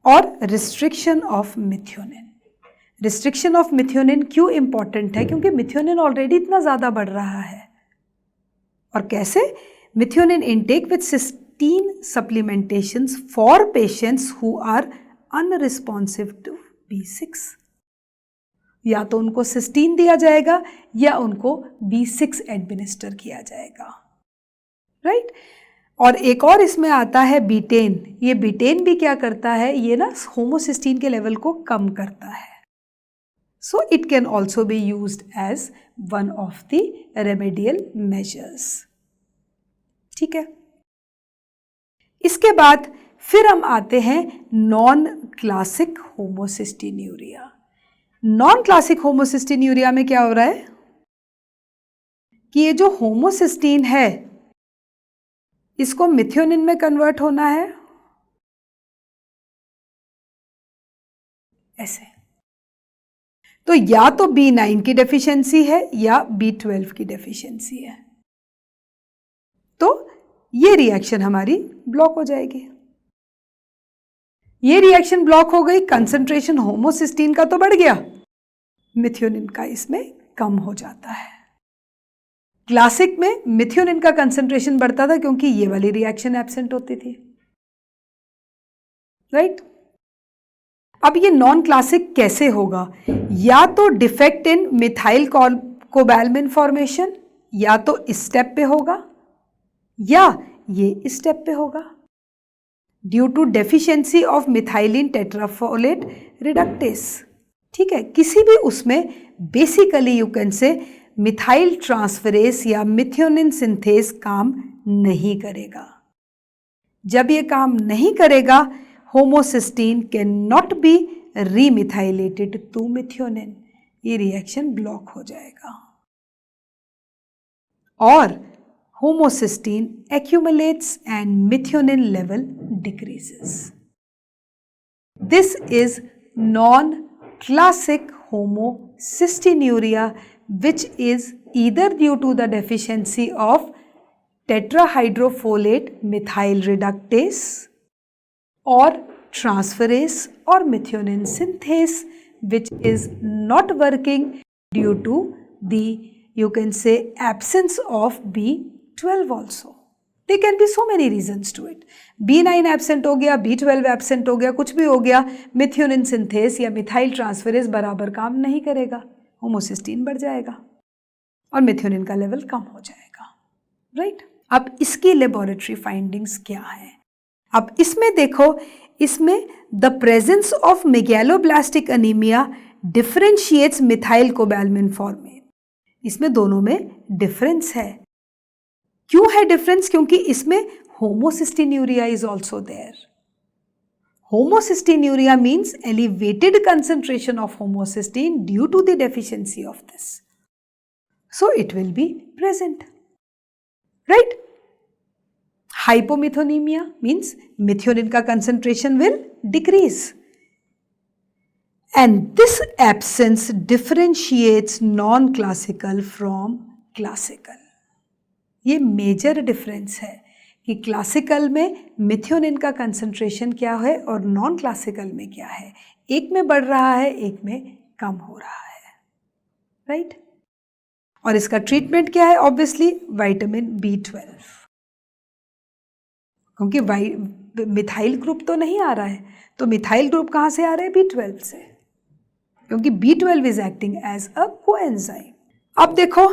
और restriction of methionine. Restriction of methionine क्यों इंपॉर्टेंट है? क्योंकि मिथ्योनिन ऑलरेडी इतना ज़्यादा बढ़ रहा है। और कैसे? Methionine intake with cysteine supplementations for patients who are unresponsive to B6। या तो उनको सिस्टीन दिया जाएगा या उनको B6 एडमिनिस्टर किया जाएगा, राइट? और एक और इसमें आता है बीटेन। ये बीटेन भी क्या करता है? ये ना होमोसिस्टीन के लेवल को कम करता है। So it can also be used as one of the remedial measures. ठीक है, इसके बाद फिर हम आते हैं non classic homocystinuria. Non classic homocystinuria में क्या हो रहा है कि ये जो होमोसिस्टीन है इसको मिथ्योनिन में कन्वर्ट होना है, ऐसे। तो या तो B9 की डेफिशिएंसी है या B12 की डेफिशिएंसी है, तो ये रिएक्शन हमारी ब्लॉक हो जाएगी। ये रिएक्शन ब्लॉक हो गई, कंसंट्रेशन होमोसिस्टीन का तो बढ़ गया, मिथ्योनिन का इसमें कम हो जाता है। क्लासिक में मिथ्योनिन का कंसंट्रेशन बढ़ता था क्योंकि ये वाली रिएक्शन एब्सेंट होती थी, राइट? अब ये नॉन क्लासिक कैसे होगा? या तो डिफेक्ट इन मिथाइल कोबैल्मिन फॉर्मेशन, या तो इस स्टेप पे होगा या ये इस स्टेप पे होगा, due to deficiency of methylene tetrafolate reductase. ठीक है, किसी भी उसमें basically you can say methyl transferase या मिथ्योनिन सिंथेस काम नहीं करेगा। जब ये काम नहीं करेगा, homocysteine can not be remethylated to methionine, ये रिएक्शन ब्लॉक हो जाएगा और homocysteine accumulates and methionine level decreases. This is non-classic homocystinuria, which is either due to the deficiency of tetrahydrofolate methyl reductase or transferase or methionine synthase, which is not working due to the, you can say, absence of B12 also. There can be so many reasons to it. B9 absent हो गया, B12 absent हो गया, कुछ भी हो गया, methionine synthase या methyl transferase बराबर काम नहीं करेगा, होमोसिस्टीन बढ़ जाएगा और मिथ्योनिन का लेवल कम हो जाएगा, राइट? अब इसकी लेबोरेटरी फाइंडिंग्स क्या है? अब इसमें देखो, इसमें the presence of megaloblastic anaemia differentiates methyl cobalamin format. इसमें दोनों में डिफरेंस है। क्यों है डिफरेंस? क्योंकि इसमें homocystinuria is also there. Homocystinuria means elevated concentration of homocysteine due to the deficiency of this, so it will be present, right? Hypomethioninaemia means methionine का concentration will decrease, and this absence differentiates non-classical from classical. ये मेजर difference है कि classical में methionine का concentration क्या है और नॉन क्लासिकल में क्या है। एक में बढ़ रहा है, एक में कम हो रहा है, राइट? और इसका ट्रीटमेंट क्या है? ऑब्वियसली विटामिन B12, क्योंकि मिथाइल ग्रुप तो नहीं आ रहा है, तो मिथाइल ग्रुप कहाँ से आ रहा है? B12 से, क्योंकि B12 is acting as a coenzyme. अब देखो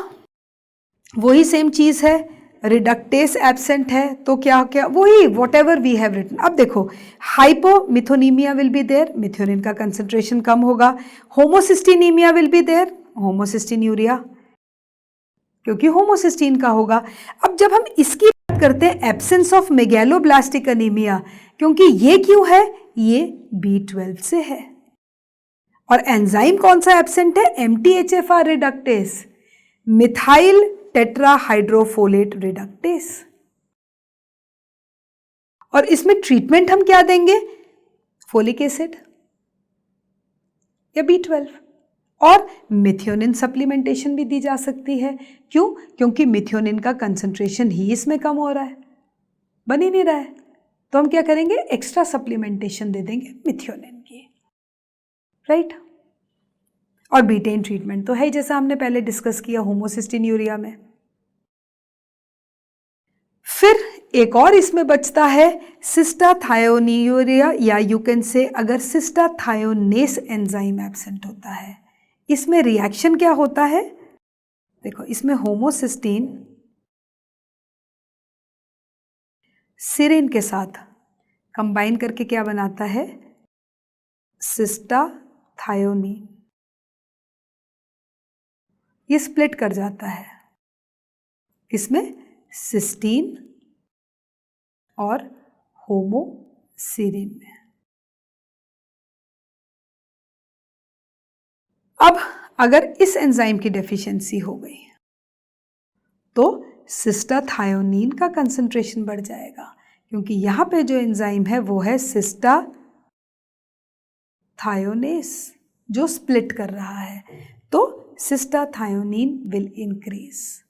वही सेम चीज है, रिडक्टेस एब्सेंट है, तो क्या क्या वही whatever we have written. अब देखो hypomethioninemia will be there, methionine का कंसंट्रेशन कम होगा। Homocystinemia will be there, homocystinuria क्योंकि होमोसिस्टीन का होगा। अब जब हम इसकी बात करते हैं एब्सेंस ऑफ मेगैलोब्लास्टिक अनीमिया, क्योंकि ये क्यों है? ये B12 से है। और एंजाइम कौन सा एब्सेंट है? MTHFR reductase, methyl tetrahydrofolate reductase. और इसमें ट्रीटमेंट हम क्या देंगे? फोलिक एसिड या B12, और मिथ्योनिन सप्लीमेंटेशन भी दी जा सकती है। क्यों? क्योंकि मिथ्योनिन का कंसंट्रेशन ही इसमें कम हो रहा है, बन ही नहीं रहा है, तो हम क्या करेंगे? एक्स्ट्रा सप्लीमेंटेशन दे देंगे मिथ्योनिन की, राइट? और बीटेन ट्रीटमेंट तो है जैसा हमने पहले डिस्कस किया होमोसिस्टिन्यूरिया में। फिर एक और इसमें बचता है सिस्टाथायोन्यूरिया, या यू कैन से अगर सिस्टाथायोनेस एंजाइम एब्सेंट होता है, इसमें रिएक्शन क्या होता है? देखो, इसमें होमोसिस्टीन सिरिन के साथ कंबाइन करके क्या बनाता है? सिस्टाथायोनीन। ये स्प्लिट कर जाता है किसमें? सिस्टीन और होमोसिरिन में। अब अगर इस एंजाइम की डेफिशिएंसी हो गई तो सिस्टाथायोनीन का कंसंट्रेशन बढ़ जाएगा, क्योंकि यहाँ पे जो एंजाइम है वो है सिस्टाथायोनेस जो स्प्लिट कर रहा है, तो cystathionine will increase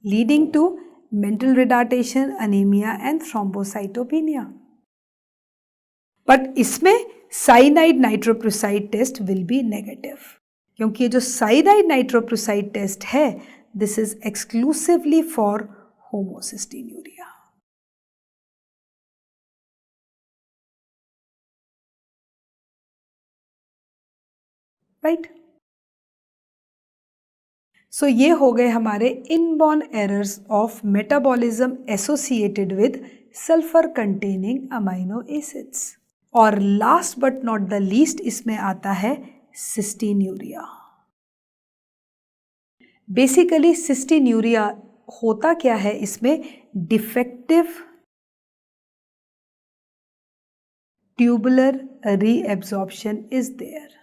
leading to mental retardation, anemia and thrombocytopenia. But इसमें cyanide nitroprusside test will be negative, क्योंकि ये जो साइनाइड नाइट्रोप्रोसाइड टेस्ट है this is exclusively for homocystinuria. Right. So ये हो गए हमारे inborn errors of metabolism associated with sulphur containing amino acids. और last but not the least इसमें आता है सिस्टीन्यूरिया। बेसिकली सिस्टीन्यूरिया होता क्या है? इसमें defective tubular reabsorption is there.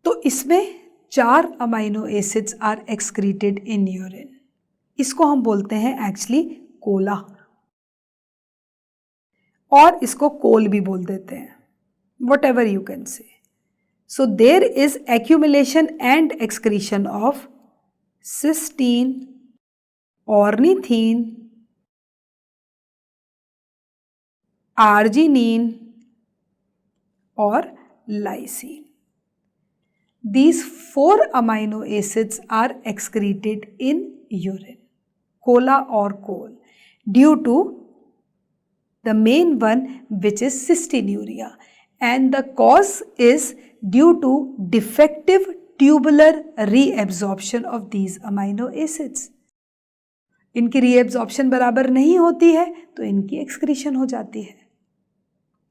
तो इसमें 4 amino acids are excreted in urine. इसको हम बोलते हैं एक्चुअली कोला, और इसको कोल भी बोल देते हैं, what ever you can say. So there is accumulation and excretion of cystine, ornithine, arginine और lysine. These 4 amino acids are excreted in urine, cola or coal, due to the main one which is cystinuria, and the cause is due to defective tubular reabsorption of these amino acids. इनकी reabsorption बराबर नहीं होती है तो इनकी excretion हो जाती है।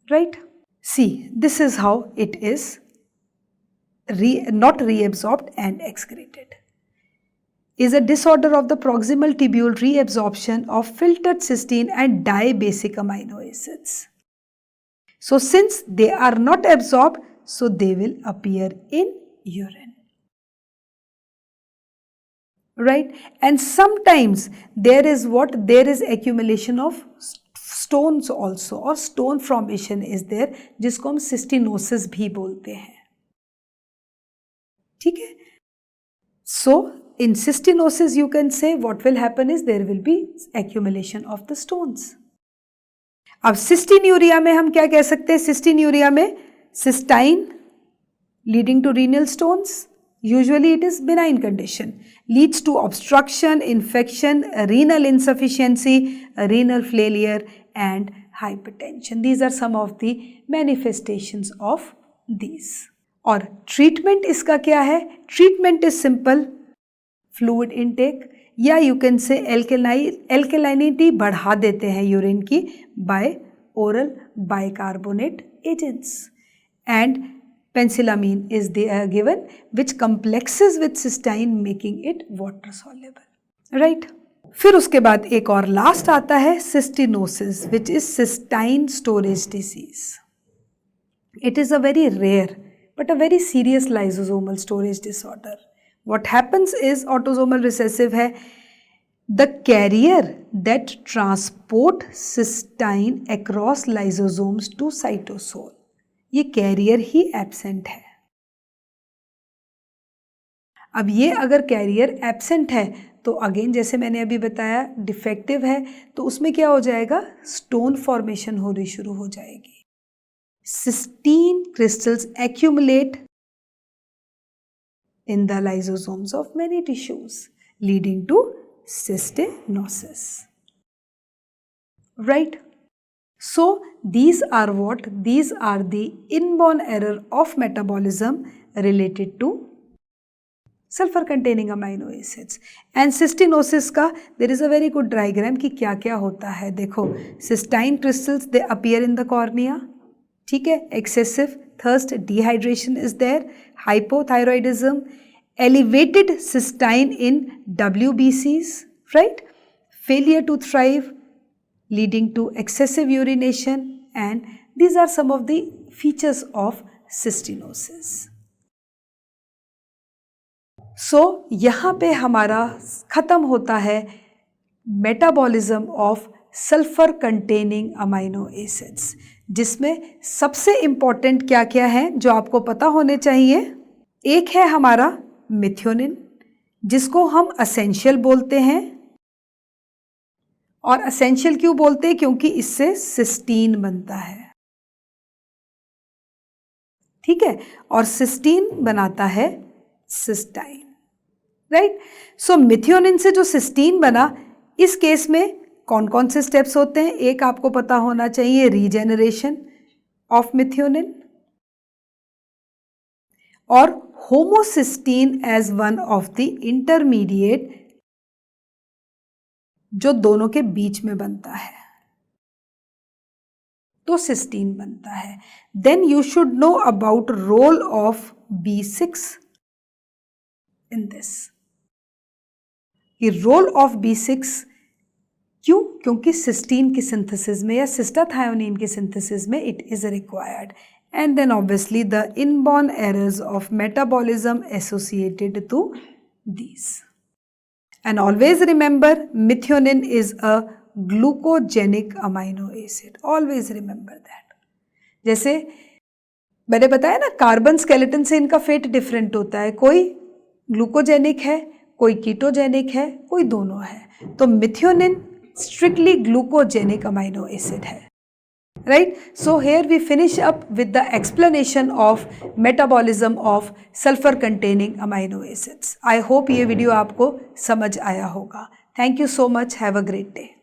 Right? See, this is how it is not reabsorbed and excreted. Is a disorder of the proximal tubule reabsorption of filtered cysteine and dibasic amino acids. So since they are not absorbed, so they will appear in urine. Right? And sometimes there is accumulation of stones also, or stone formation is there, जिसको हम cystinosis भी बोलते हैं। ठीक है। So in cystinosis you can say what will happen is there will be accumulation of the stones. अब cystinuria में हम क्या कह सकते हैं? cystinuria में cystine leading to renal stones, usually it is benign condition, leads to obstruction, infection, renal insufficiency, renal failure and hypertension. These are some of the manifestations of these. और treatment इसका क्या है? Treatment is simple, fluid intake, या you can say alkalinity बढ़ा देते हैं urine की by oral bicarbonate agents, and penicillamine is given which complexes with cystine making it water soluble. राइट। फिर उसके बाद एक और लास्ट आता है cystinosis, which is cystine storage disease. It is a very rare but a very serious lysosomal storage disorder. What happens is autosomal recessive है, the carrier that transport cystine across lysosomes to cytosol, ये carrier ही absent है. अब ये अगर career absent है तो again जैसे मैंने अभी बताया डिफेक्टिव है, तो उसमें क्या हो जाएगा, स्टोन फॉर्मेशन होनी शुरू हो जाएगी। Cystine crystals accumulate in the lysosomes of many tissues, leading to cystinosis. Right? So these are what? These are the inborn error of metabolism related to sulfur containing amino acids. And cystinosis का there is a very good diagram कि क्या क्या होता है. देखो, cystine crystals they appear in the cornea. ठीक है, excessive thirst, dehydration is there, hypothyroidism, elevated cystine in WBCs, right? Failure to thrive, leading to excessive urination, and these are some of the features of cystinosis. So, यहाँ पे हमारा ख़त्म होता है metabolism of sulphur containing amino acids, जिसमें सबसे important क्या क्या है जो आपको पता होने चाहिए। एक है हमारा मिथ्योनिन, जिसको हम असेंशियल बोलते हैं, और असेंशियल क्यों बोलते हैं, क्योंकि इससे सिस्टीन बनता है। ठीक है, और सिस्टीन बनाता है सिस्टाइन, राइट। सो मिथ्योनिन से जो सिस्टीन बना, इस केस में कौन कौन से स्टेप्स होते हैं, एक आपको पता होना चाहिए, रीजेनरेशन ऑफ मिथ्योनिन और homocysteine as one of the intermediate जो दोनों के बीच में बनता है, तो सिस्टीन बनता है। Then you should know about role of B6 in this. ये रोल ऑफ B6 क्यों? क्योंकि सिस्टीन की सिंथेसिस में या सिस्टाथायोनिन की सिंथेसिस में it is required. And then obviously the inborn errors of metabolism associated to these. And always remember, methionine is a glucogenic amino acid. Always remember that. जैसे मैंने बताया ना, कार्बन स्केलेटन से इनका फेट डिफरेंट होता है, कोई ग्लूकोजेनिक है, कोई कीटोजेनिक है, कोई दोनों है। तो methionine strictly glucogenic amino acid है, right? So here we finish up with the explanation of metabolism of sulfur containing amino acids. I hope ये वीडियो आपको समझ आया होगा। Thank you so much. Have a great day.